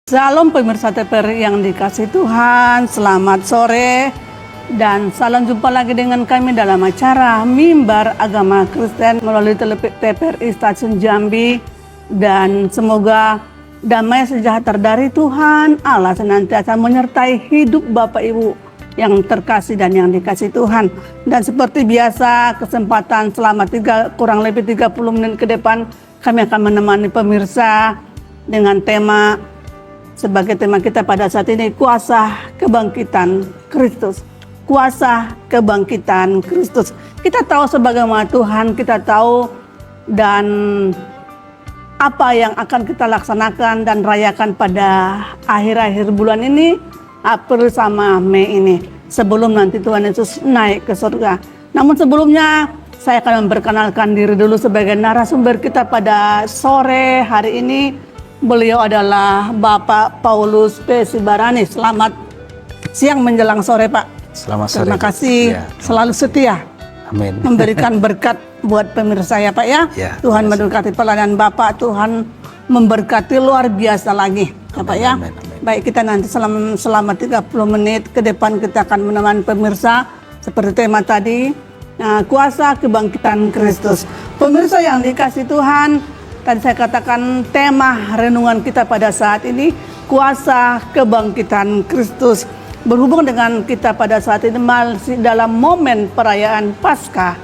Salam pemirsa TPR yang dikasih Tuhan, selamat sore dan salam jumpa lagi dengan kami dalam acara Mimbar Agama Kristen melalui TPRI Stasiun Jambi, dan semoga damai sejahtera dari Tuhan Allah senantiasa menyertai hidup Bapak Ibu yang terkasih dan yang dikasih Tuhan. Dan seperti biasa, kesempatan selama kurang lebih 30 menit ke depan kami akan menemani pemirsa dengan tema, sebagai tema kita pada saat ini, kuasa kebangkitan Kristus. Kuasa kebangkitan Kristus. Kita tahu sebagai umat Tuhan, kita tahu dan apa yang akan kita laksanakan dan rayakan pada akhir-akhir bulan ini, April sama Mei ini, sebelum nanti Tuhan Yesus naik ke surga. Namun sebelumnya, saya akan memperkenalkan diri dulu sebagai narasumber kita pada sore hari ini. Beliau adalah Bapak Paulus P. Sibarani. Selamat siang menjelang sore, Pak. Selamat sore. Terima kasih, ya, selalu setia. Amin. Memberikan berkat buat pemirsa ya, Pak ya. Ya, Tuhan memberkati pelayanan Bapak, Tuhan memberkati luar biasa lagi ya, Pak ya. Amin, amin. Baik, kita nanti selama 30 menit ke depan kita akan menemani pemirsa seperti tema tadi, kuasa kebangkitan Kristus. Pemirsa yang dikasih Tuhan, tadi saya katakan tema renungan kita pada saat ini, kuasa kebangkitan Kristus. Berhubung dengan kita pada saat ini masih dalam momen perayaan Paskah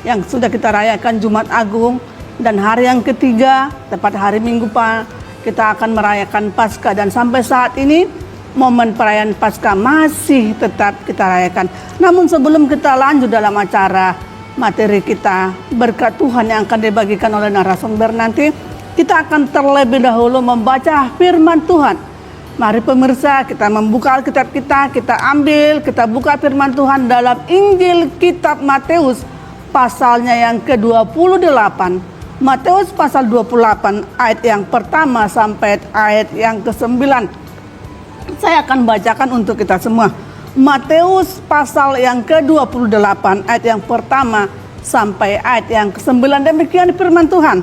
yang sudah kita rayakan Jumat Agung, dan hari yang ketiga, tepat hari Minggu Pak, kita akan merayakan Paskah. Dan sampai saat ini momen perayaan Paskah masih tetap kita rayakan. Namun sebelum kita lanjut dalam acara materi kita, berkat Tuhan yang akan dibagikan oleh narasumber nanti, kita akan terlebih dahulu membaca firman Tuhan. Mari pemirsa, kita membuka Alkitab kita buka firman Tuhan dalam Injil kitab Matius pasalnya yang ke-28. Matius pasal 28 ayat yang pertama sampai ayat yang ke-9. Saya akan bacakan untuk kita semua. Matius pasal yang ke-28 ayat yang pertama sampai ayat yang ke-9. Demikian firman Tuhan.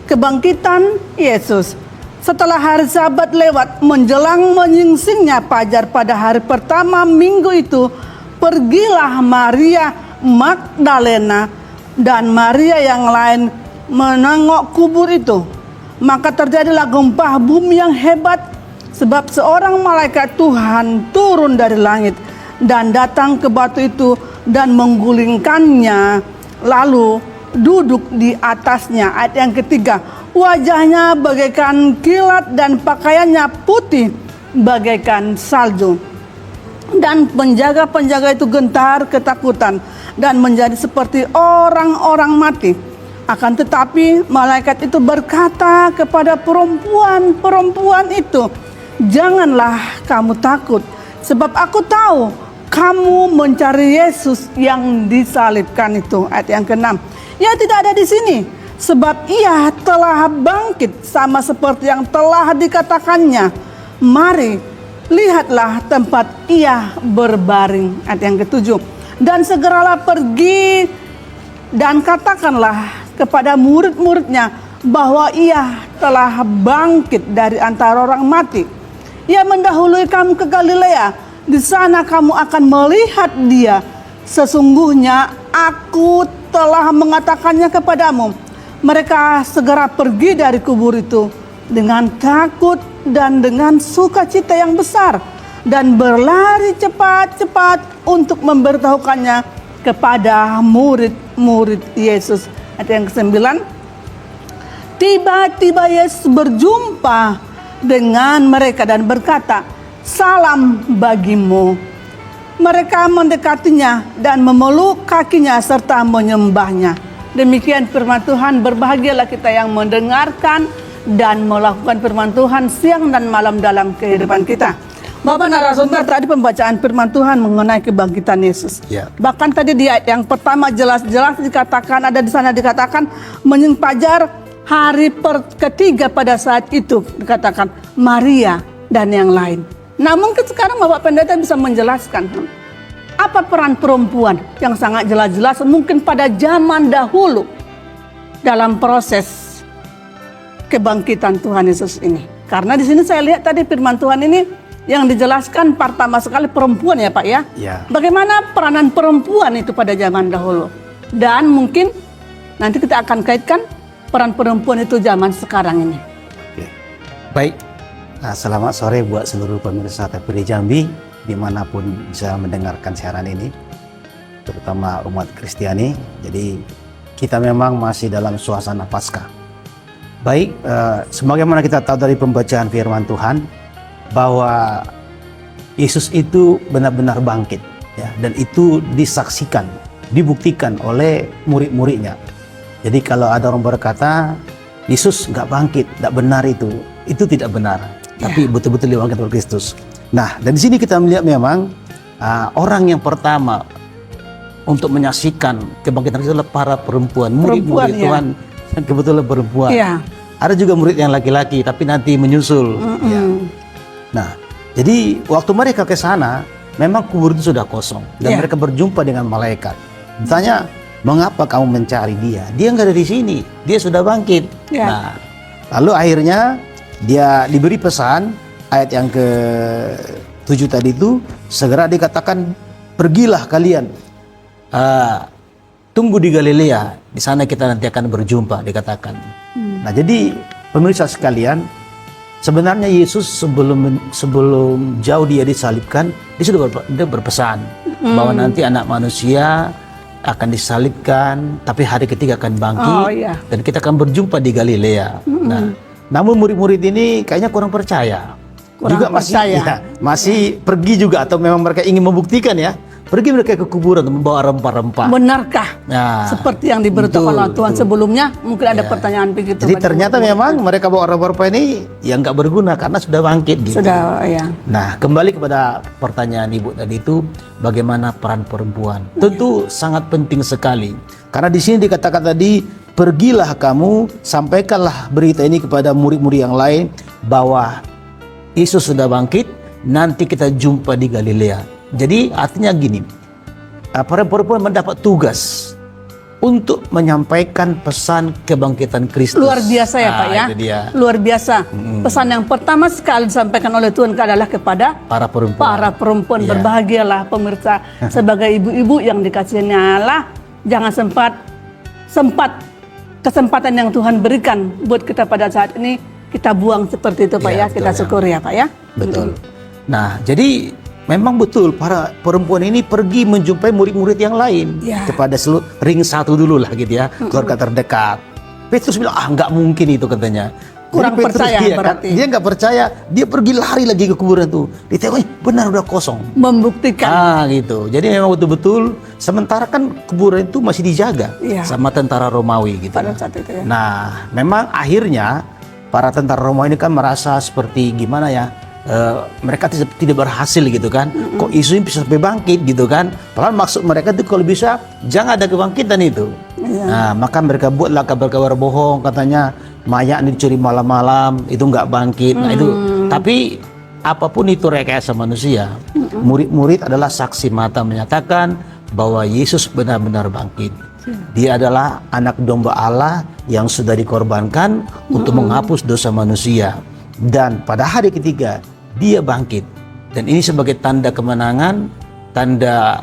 Kebangkitan Yesus. Setelah hari Sabat lewat, menjelang menyingsingnya fajar pada hari pertama minggu itu, pergilah Maria Magdalena dan Maria yang lain menengok kubur itu. Maka terjadilah gempa bumi yang hebat, sebab seorang malaikat Tuhan turun dari langit dan datang ke batu itu dan menggulingkannya, lalu duduk di atasnya. Ayat yang ketiga, wajahnya bagaikan kilat dan pakaiannya putih bagaikan salju. Dan penjaga-penjaga itu gentar ketakutan dan menjadi seperti orang-orang mati. Akan tetapi malaikat itu berkata kepada perempuan itu, janganlah kamu takut, sebab aku tahu kamu mencari Yesus yang disalibkan itu. Ayat yang ke-6, ia tidak ada di sini, sebab ia telah bangkit sama seperti yang telah dikatakannya. Mari, lihatlah tempat ia berbaring. Ayat yang ke-7, dan segeralah pergi dan katakanlah kepada murid-muridnya bahwa ia telah bangkit dari antara orang mati. Ia mendahului kamu ke Galilea, di sana kamu akan melihat dia. Sesungguhnya aku telah mengatakannya kepadamu. Mereka segera pergi dari kubur itu dengan takut dan dengan sukacita yang besar, dan berlari cepat-cepat untuk memberitahukannya kepada murid-murid Yesus. Ayat yang ke-9, tiba-tiba Yesus berjumpa dengan mereka dan berkata, salam bagimu. Mereka mendekatinya dan memeluk kakinya serta menyembahnya. Demikian firman Tuhan. Berbahagialah kita yang mendengarkan dan melakukan firman Tuhan siang dan malam dalam kehidupan kita. Bapak narasumber, tadi pembacaan firman Tuhan mengenai kebangkitan Yesus. Ya. Bahkan tadi di ayat yang pertama jelas-jelas dikatakan, ada di sana dikatakan menyingsing fajar hari ketiga pada saat itu, dikatakan Maria dan yang lain. Nah, mungkin sekarang Bapak Pendeta bisa menjelaskan apa peran perempuan yang sangat jelas-jelas mungkin pada zaman dahulu dalam proses kebangkitan Tuhan Yesus ini. Karena di sini saya lihat tadi firman Tuhan ini yang dijelaskan pertama sekali perempuan ya Pak ya. Ya. Bagaimana peranan perempuan itu pada zaman dahulu. Dan mungkin nanti kita akan kaitkan peran perempuan itu zaman sekarang ini. Oke. Baik, selamat sore buat seluruh pemirsa TPD Jambi dimanapun bisa mendengarkan siaran ini, terutama umat Kristiani. Jadi kita memang masih dalam suasana Paskah. Baik, sebagaimana kita tahu dari pembacaan firman Tuhan bahwa Yesus itu benar-benar bangkit, ya, dan itu disaksikan, dibuktikan oleh murid-muridnya. Jadi kalau ada orang berkata Yesus nggak bangkit, nggak benar itu tidak benar. Tapi betul-betul bangkit oleh Kristus. Nah, dan di sini kita melihat memang orang yang pertama untuk menyaksikan kebangkitan Kristus adalah para perempuan, murid-murid Tuhan yang kebetulan perempuan. Ya. Ada juga murid yang laki-laki, tapi nanti menyusul. Ya. Nah, jadi waktu mereka ke sana, memang kubur itu sudah kosong dan mereka berjumpa dengan malaikat. Ditanya, mengapa kamu mencari dia? Dia nggak ada di sini, dia sudah bangkit. Nah, lalu akhirnya dia diberi pesan ayat yang ke-7 tadi itu, segera dikatakan pergilah kalian, tunggu di Galilea, di sana kita nanti akan berjumpa, dikatakan. Nah, jadi pemirsa sekalian, sebenarnya Yesus sebelum jauh dia disalibkan, dia sudah berpesan bahwa nanti anak manusia akan disalibkan, tapi hari ketiga akan bangkit, dan kita akan berjumpa di Galilea. Nah, namun murid-murid ini kayaknya kurang percaya. Juga masih pergi juga, atau memang mereka ingin membuktikan ya, pergi mereka ke kuburan untuk membawa rempah-rempah. Benarkah? Nah, seperti yang diberitakan oleh Tuhan sebelumnya, mungkin ada pertanyaan begitu. Jadi ternyata memang mereka bawa rempah-rempah ini yang nggak berguna karena sudah bangkit. Gitu. Sudah, ya. Nah, kembali kepada pertanyaan Ibu tadi itu, bagaimana peran perempuan? Tentu sangat penting sekali. Karena di sini dikatakan tadi, pergilah kamu, sampaikanlah berita ini kepada murid-murid yang lain bahwa Yesus sudah bangkit, nanti kita jumpa di Galilea. Jadi artinya gini, para perempuan mendapat tugas untuk menyampaikan pesan kebangkitan Kristus. Luar biasa ya Pak ya, luar biasa. Pesan yang pertama sekali disampaikan oleh Tuhan adalah kepada para perempuan. Berbahagialah pemirsa sebagai ibu-ibu yang dikasihinya Allah. Jangan sempat kesempatan yang Tuhan berikan buat kita pada saat ini kita buang seperti itu Pak ya, kita syukuri ya Pak ya. Betul. Nah, jadi memang betul para perempuan ini pergi menjumpai murid-murid yang lain kepada seluruh ring satu dulu lah gitu ya, keluarga terdekat. Petrus bilang nggak mungkin itu katanya. Kurang percaya berarti. Dia nggak percaya, dia pergi lari lagi ke kuburan itu. Ditengok, benar udah kosong. Membuktikan. Gitu. Jadi memang betul-betul. Sementara kan kuburan itu masih dijaga sama tentara Romawi gitu. Pada saat itu ya. Nah, memang akhirnya para tentara Romawi ini kan merasa seperti gimana ya? Mereka tidak berhasil gitu kan. Kok Yesus ini bisa sampai bangkit gitu kan. Padahal maksud mereka itu kalau bisa jangan ada kebangkitan itu. Nah, maka mereka buatlah kabar-kabar bohong, katanya mayat ini dicuri malam-malam itu nggak bangkit. Nah itu, tapi apapun itu rekayasa manusia, murid-murid adalah saksi mata menyatakan bahwa Yesus benar-benar bangkit. Dia adalah anak domba Allah yang sudah dikorbankan untuk menghapus dosa manusia. Dan pada hari ketiga dia bangkit, dan ini sebagai tanda kemenangan, tanda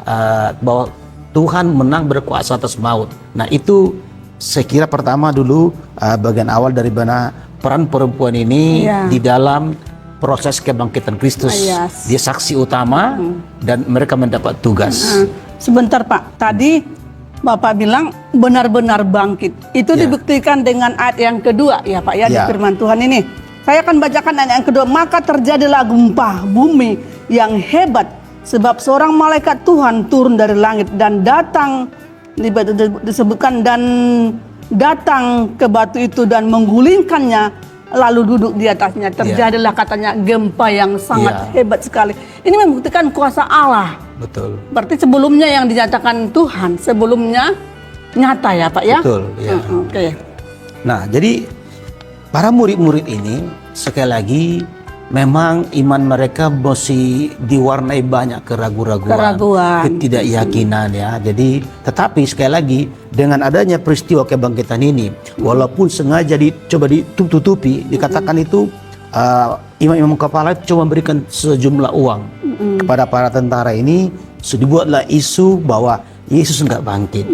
bahwa Tuhan menang berkuasa atas maut. Nah itu saya kira pertama dulu bagian awal dari mana peran perempuan ini di dalam proses kebangkitan Kristus. Dia saksi utama dan mereka mendapat tugas. Sebentar Pak, tadi Bapak bilang benar-benar bangkit. Itu dibuktikan dengan ayat yang kedua ya Pak ya, di firman Tuhan ini. Saya akan bacakan ayat yang kedua. Maka terjadilah gempa bumi yang hebat, sebab seorang malaikat Tuhan turun dari langit dan datang, disebutkan, dan datang ke batu itu dan menggulingkannya, lalu duduk di atasnya. Terjadilah katanya gempa yang sangat hebat sekali. Ini membuktikan kuasa Allah. Betul. Berarti sebelumnya yang dinyatakan Tuhan, sebelumnya nyata ya Pak ya? Betul. Ya. Oke. Nah, jadi para murid-murid ini sekali lagi memang iman mereka masih diwarnai banyak keraguan, ketidakyakinan ya. Jadi tetapi sekali lagi dengan adanya peristiwa kebangkitan ini, walaupun sengaja dicoba ditutupi, dikatakan itu imam-imam kepala cuma memberikan sejumlah uang kepada para tentara ini, dibuatlah isu bahwa Yesus nggak bangkit.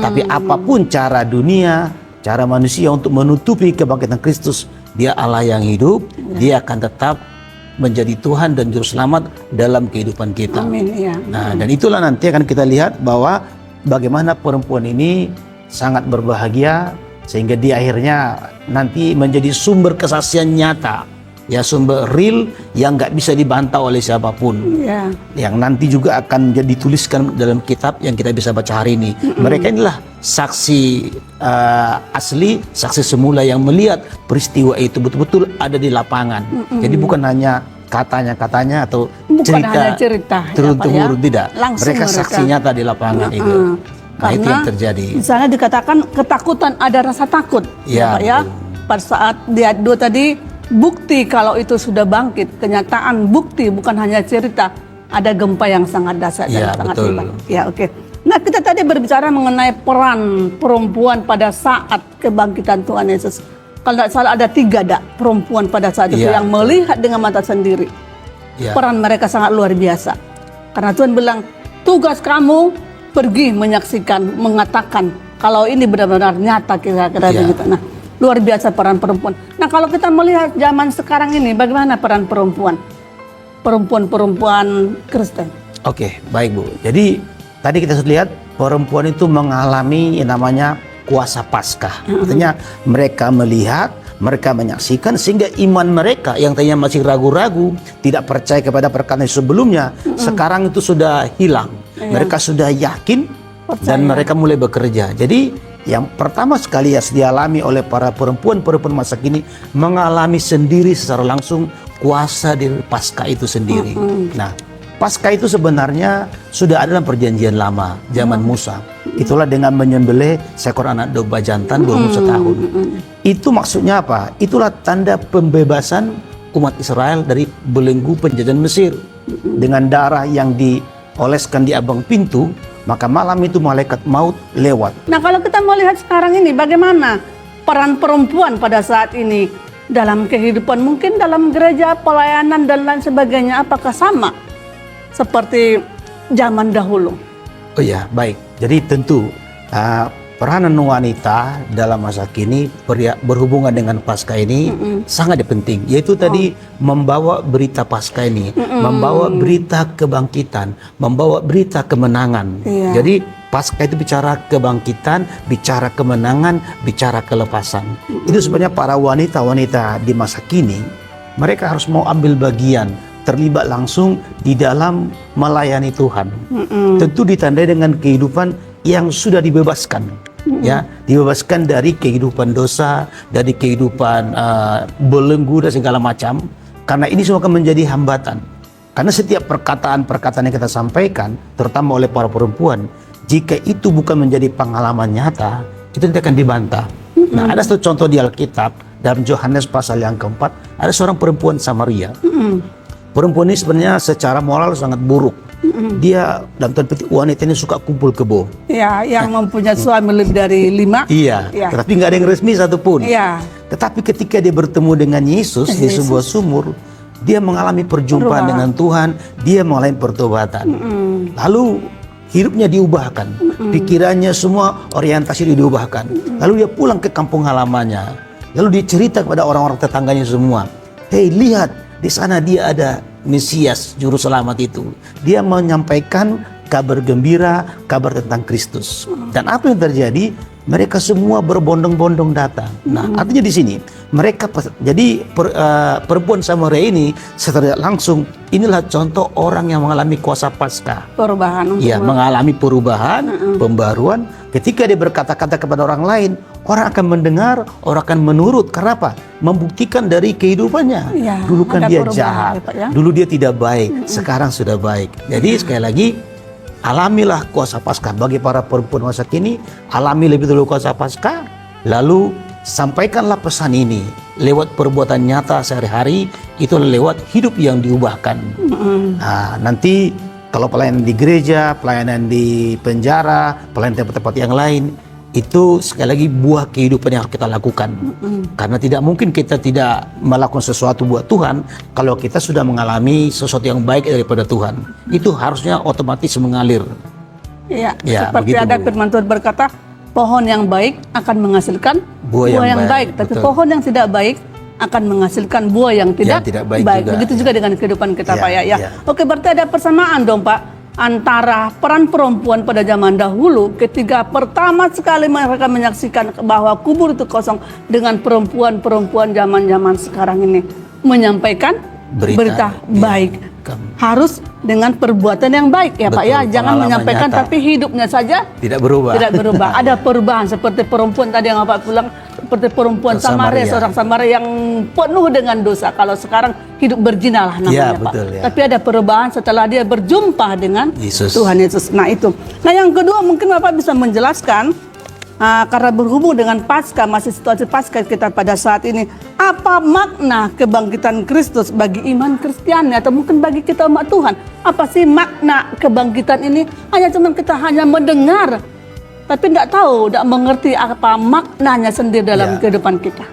Tapi apapun cara dunia, cara manusia untuk menutupi kebangkitan Kristus, dia Allah yang hidup, dia akan tetap menjadi Tuhan dan Juru Selamat dalam kehidupan kita. Amin, ya. Nah, dan itulah nanti akan kita lihat bahwa bagaimana perempuan ini sangat berbahagia, sehingga dia akhirnya nanti menjadi sumber kesaksian nyata, ya, sumber real yang nggak bisa dibantah oleh siapapun. Ya. Yang nanti juga akan dituliskan dalam kitab yang kita bisa baca hari ini. Mereka inilah saksi asli, saksi semula yang melihat peristiwa itu betul-betul ada di lapangan. Jadi bukan hanya katanya atau Bukan hanya cerita, turun-temurun, tidak. Langsung Mereka saksi nyata di lapangan itu. Nah, itu yang terjadi. Di sana dikatakan ketakutan, ada rasa takut, Ya, Pak ya. Pada saat di ayat 2 tadi, bukti kalau itu sudah bangkit, kenyataan bukti, bukan hanya cerita. Ada gempa yang sangat dahsyat Ya, dan sangat betul. hebat. Ya, oke. Nah, kita tadi berbicara mengenai peran perempuan pada saat kebangkitan Tuhan Yesus. Kalau tidak salah ada 3 perempuan pada saat itu Ya, yang melihat dengan mata sendiri. Ya. Peran mereka sangat luar biasa. Karena Tuhan bilang, tugas kamu pergi menyaksikan, mengatakan kalau ini benar-benar nyata, kira-kira Ya. begitu. Nah, luar biasa peran perempuan. Nah, kalau kita melihat zaman sekarang ini, bagaimana peran perempuan? Perempuan-perempuan Kristen. Oke, baik Bu. Jadi tadi kita sudah lihat perempuan itu mengalami yang namanya kuasa Paskah. Artinya mereka melihat, mereka menyaksikan, sehingga iman mereka yang tadinya masih ragu-ragu, tidak percaya kepada perkataan sebelumnya, sekarang itu sudah hilang. Mereka sudah yakin dan mereka mulai bekerja. Jadi yang pertama sekali yang dialami oleh para perempuan masa kini, mengalami sendiri secara langsung kuasa dari Paskah itu sendiri. Nah, Paskah itu sebenarnya sudah ada dalam perjanjian lama, zaman Musa. Itulah dengan menyembelih seekor anak domba jantan berumur setahun. Itu maksudnya apa? Itulah tanda pembebasan umat Israel dari belenggu penjajahan Mesir. Dengan darah yang dioleskan di abang pintu, maka malam itu malaikat maut lewat. Nah, kalau kita melihat sekarang ini, bagaimana peran perempuan pada saat ini dalam kehidupan, mungkin dalam gereja, pelayanan, dan lain sebagainya, apakah sama seperti zaman dahulu? Oh ya, baik. Jadi tentu peranan wanita dalam masa kini berhubungan dengan Paskah ini sangat penting. Yaitu tadi membawa berita Paskah ini, membawa berita kebangkitan, membawa berita kemenangan. Iya. Jadi Paskah itu bicara kebangkitan, bicara kemenangan, bicara kelepasan. Itu sebenarnya para wanita-wanita di masa kini, mereka harus mau ambil bagian, terlibat langsung di dalam melayani Tuhan. Tentu ditandai dengan kehidupan yang sudah dibebaskan, ya, dibebaskan dari kehidupan dosa, dari kehidupan belenggu dan segala macam. Karena ini semua akan menjadi hambatan. Karena setiap perkataan-perkataan yang kita sampaikan, terutama oleh para perempuan, jika itu bukan menjadi pengalaman nyata, itu tidak akan dibantah. Nah, ada satu contoh di Alkitab dalam Yohanes pasal yang keempat, ada seorang perempuan Samaria. Perempuan ini sebenarnya secara moral sangat buruk. Dia dalam tanda petik wanita ini suka kumpul kebo. Ya, yang mempunyai suami lebih dari 5. Iya, Ya. tetapi nggak ada yang resmi satupun. Iya. Tetapi ketika dia bertemu dengan Yesus di sebuah sumur, dia mengalami perjumpaan Berubah. dengan Tuhan, dia mengalami pertobatan. Lalu hidupnya diubahkan, pikirannya semua orientasi diubahkan. Lalu dia pulang ke kampung halamannya. Lalu dia cerita kepada orang-orang tetangganya semua. Hei, lihat, di sana dia ada Mesias, Juru Selamat itu. Dia menyampaikan kabar gembira, kabar tentang Kristus. Dan apa yang terjadi? Mereka semua berbondong-bondong datang. Nah, artinya di sini mereka perempuan Samaria ini secara langsung inilah contoh orang yang mengalami kuasa Paskah. Perubahan. Ya, mengalami perubahan, pembaruan. Ketika dia berkata-kata kepada orang lain, orang akan mendengar, orang akan menurut. Karena apa? Membuktikan dari kehidupannya. Ya, Dulu kan ada dia perubahan, jahat, ya, Pak, ya. dulu dia tidak baik, sekarang sudah baik. Jadi sekali lagi, alamilah kuasa Paskah. Bagi para perempuan masa kini, alami lebih dulu kuasa Paskah, lalu sampaikanlah pesan ini lewat perbuatan nyata sehari-hari, itu lewat hidup yang diubahkan. Nah, nanti kalau pelayanan di gereja, pelayanan di penjara, pelayanan tempat-tempat yang lain, itu sekali lagi buah kehidupan yang harus kita lakukan. Karena tidak mungkin kita tidak melakukan sesuatu buat Tuhan kalau kita sudah mengalami sesuatu yang baik daripada Tuhan. Itu harusnya otomatis mengalir. Ya, Ya, seperti begitu, ada Bu. firman Tuhan berkata, pohon yang baik akan menghasilkan Buah yang baik, tapi betul. pohon yang tidak baik akan menghasilkan buah yang tidak, tidak baik juga. Begitu juga dengan kehidupan kita, Ya, Pak ya. ya. Oke, berarti ada persamaan dong, Pak, antara peran perempuan pada zaman dahulu ketika pertama sekali mereka menyaksikan bahwa kubur itu kosong dengan perempuan-perempuan zaman-zaman sekarang ini menyampaikan berita ya. baik. Harus dengan perbuatan yang baik ya Pak Betul, ya. Jangan pengalaman menyampaikan nyata. tapi hidupnya saja Tidak berubah. tidak berubah. Ada perubahan seperti perempuan tadi yang Bapak bilang, seperti perempuan Samaria, Samaria. seorang Samaria yang penuh dengan dosa. Kalau sekarang hidup berzina lah namanya Ya, Pak. betul, ya. Tapi ada perubahan setelah dia berjumpa dengan Yesus. Tuhan Yesus. Nah itu. Nah yang kedua mungkin Bapak bisa menjelaskan karena berhubung dengan Paskah, masih situasi Paskah kita pada saat ini, apa makna kebangkitan Kristus bagi iman Kristiani atau mungkin bagi kita umat Tuhan? Apa sih makna kebangkitan ini? Kita hanya mendengar, tapi tidak tahu, tidak mengerti apa maknanya sendiri dalam Ya. kehidupan kita.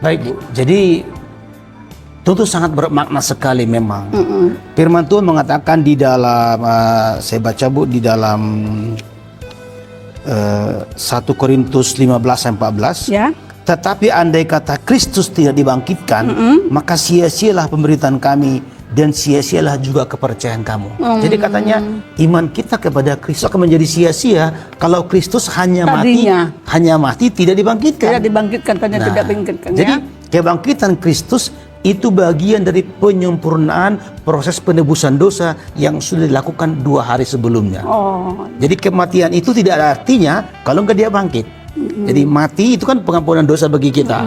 Baik, Bu. Jadi tentu sangat bermakna sekali memang. Firman Tuhan mengatakan di dalam saya baca, Bu, di dalam 1 Korintus 15-14. Ya. Tetapi andai kata Kristus tidak dibangkitkan, maka sia-sialah pemberitaan kami dan sia-sialah juga kepercayaan kamu. Jadi katanya iman kita kepada Kristus akan menjadi sia-sia kalau Kristus hanya mati tidak dibangkitkan. Tidak dibangkitkan, tadi Nah, tidak dibangkitkan. jadi Ya. kebangkitan Kristus itu bagian dari penyempurnaan proses penebusan dosa yang sudah dilakukan 2 hari sebelumnya. Oh, Jadi kematian itu tidak ada artinya kalau nggak dia bangkit. Jadi mati itu kan pengampunan dosa bagi kita.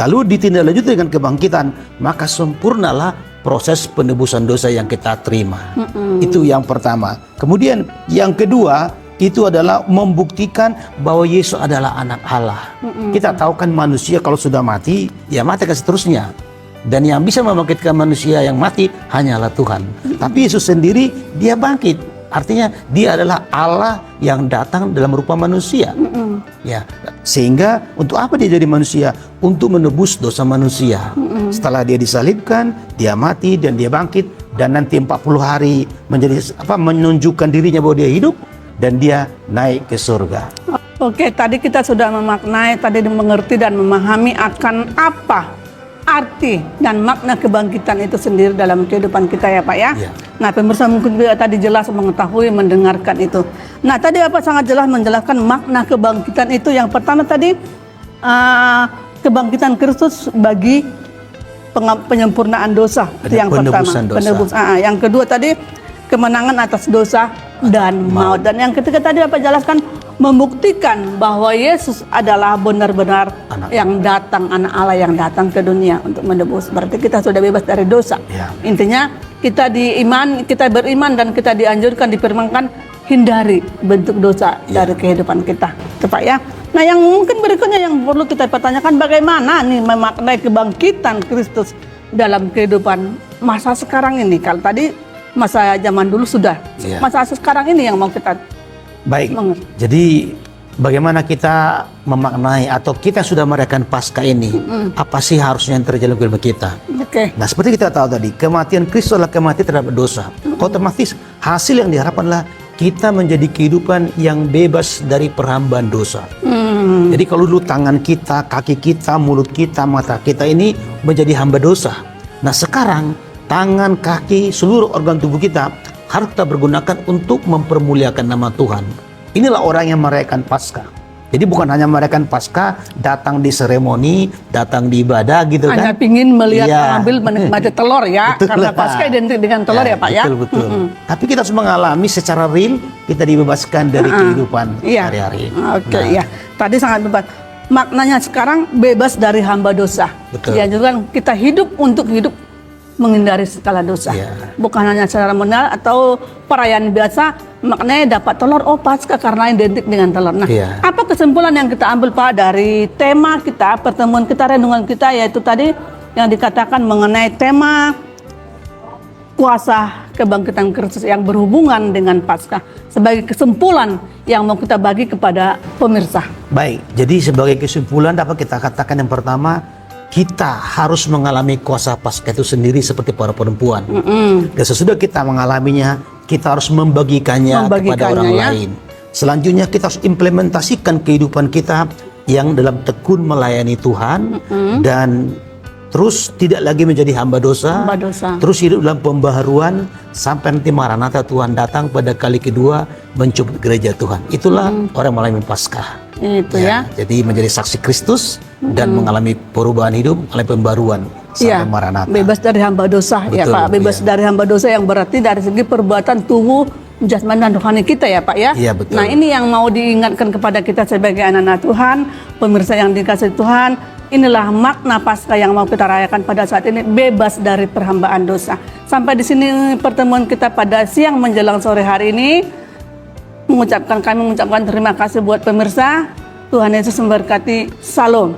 Lalu ditindaklanjuti dengan kebangkitan, maka sempurnalah proses penebusan dosa yang kita terima. Itu yang pertama. Kemudian yang kedua itu adalah membuktikan bahwa Yesus adalah anak Allah. Kita tahu kan manusia kalau sudah mati, ya mati kan seterusnya. Dan yang bisa membangkitkan manusia yang mati hanyalah Tuhan. Tapi Yesus sendiri dia bangkit. Artinya dia adalah Allah yang datang dalam rupa manusia. Ya, sehingga untuk apa dia jadi manusia? Untuk menebus dosa manusia. Setelah dia disalibkan, dia mati dan dia bangkit, dan nanti 40 hari menunjukkan dirinya bahwa dia hidup dan dia naik ke surga. Oke, tadi kita sudah memaknai, tadi mengerti dan memahami akan apa arti dan makna kebangkitan itu sendiri dalam kehidupan kita ya Pak ya. Ya. Nah pemirsa mungkin juga tadi jelas mengetahui, mendengarkan itu. Nah tadi Bapak sangat jelas menjelaskan makna kebangkitan itu. Yang pertama tadi kebangkitan Kristus bagi penyempurnaan dosa. Itu yang pertama. Dosa. Yang kedua tadi kemenangan atas dosa dan maut. Dan yang ketiga tadi Bapak jelaskan membuktikan bahwa Yesus adalah benar-benar yang datang, anak Allah yang datang ke dunia untuk menebus. Berarti kita sudah bebas dari dosa. Ya. Intinya kita beriman dan kita dianjurkan, difirmankan hindari bentuk dosa dari kehidupan kita. Itu Pak ya. Nah yang mungkin berikutnya yang perlu kita pertanyakan, bagaimana nih memaknai kebangkitan Kristus dalam kehidupan masa sekarang ini. Kalau tadi masa zaman dulu sudah, masa sekarang ini yang mau kita baik. Jadi bagaimana kita memaknai atau kita sudah merayakan Paskah ini? Apa sih harusnya yang terjadi dalam kehidupan kita? Nah, seperti kita tahu tadi, kematian Kristus adalah kematian terhadap dosa. Otomatis hasil yang diharapkan adalah kita menjadi kehidupan yang bebas dari perhambaan dosa. Jadi kalau dulu tangan kita, kaki kita, mulut kita, mata kita ini menjadi hamba dosa. Nah, sekarang tangan, kaki, seluruh organ tubuh kita harus kita pergunakan untuk mempermuliakan nama Tuhan. Inilah orang yang merayakan Paskah. Jadi bukan hanya merayakan Paskah, datang di seremoni, datang di ibadah gitu kan. Hanya pingin melihat, mengambil, menikmati telur ya. Betul Karena lah. Paskah identik dengan telur ya Pak ya. Betul. Tapi kita harus mengalami secara real, kita dibebaskan dari kehidupan hari-hari. Oke, ya. Tadi sangat bebas. Maknanya sekarang bebas dari hamba dosa. Betul. Dianjurkan kita hidup untuk hidup menghindari segala dosa. Bukan hanya secara moral atau perayaan biasa, maknanya dapat telur, Paskah karena identik dengan telur. Nah, apa kesimpulan yang kita ambil Pak dari tema kita, pertemuan kita, renungan kita, yaitu tadi yang dikatakan mengenai tema kuasa kebangkitan Kristus yang berhubungan dengan Paskah sebagai kesimpulan yang mau kita bagi kepada pemirsa. Baik, jadi sebagai kesimpulan dapat kita katakan yang pertama, kita harus mengalami kuasa Paskah itu sendiri seperti para perempuan. Dan sesudah kita mengalaminya, kita harus membagikannya kepada orang lain. Selanjutnya kita harus implementasikan kehidupan kita yang dalam tekun melayani Tuhan dan terus tidak lagi menjadi hamba dosa, terus hidup dalam pembaharuan sampai nanti Maranatha Tuhan datang pada kali kedua menjemput gereja Tuhan. Itulah orang mengalami Paskah. Itu ya. Jadi menjadi saksi Kristus dan mengalami perubahan hidup, mengalami pembaruan sampai Maranatha. Bebas dari hamba dosa. Betul, ya Pak. Bebas dari hamba dosa yang berarti dari segi perbuatan tubuh, jasmani dan rohani kita ya Pak ya. Iya, betul. Nah ini yang mau diingatkan kepada kita sebagai anak-anak Tuhan, pemirsa yang dikasihi Tuhan. Inilah makna Paskah yang mau kita rayakan pada saat ini, bebas dari perhambaan dosa. Sampai di sini pertemuan kita pada siang menjelang sore hari ini. Kami mengucapkan terima kasih buat pemirsa. Tuhan Yesus memberkati. Salam.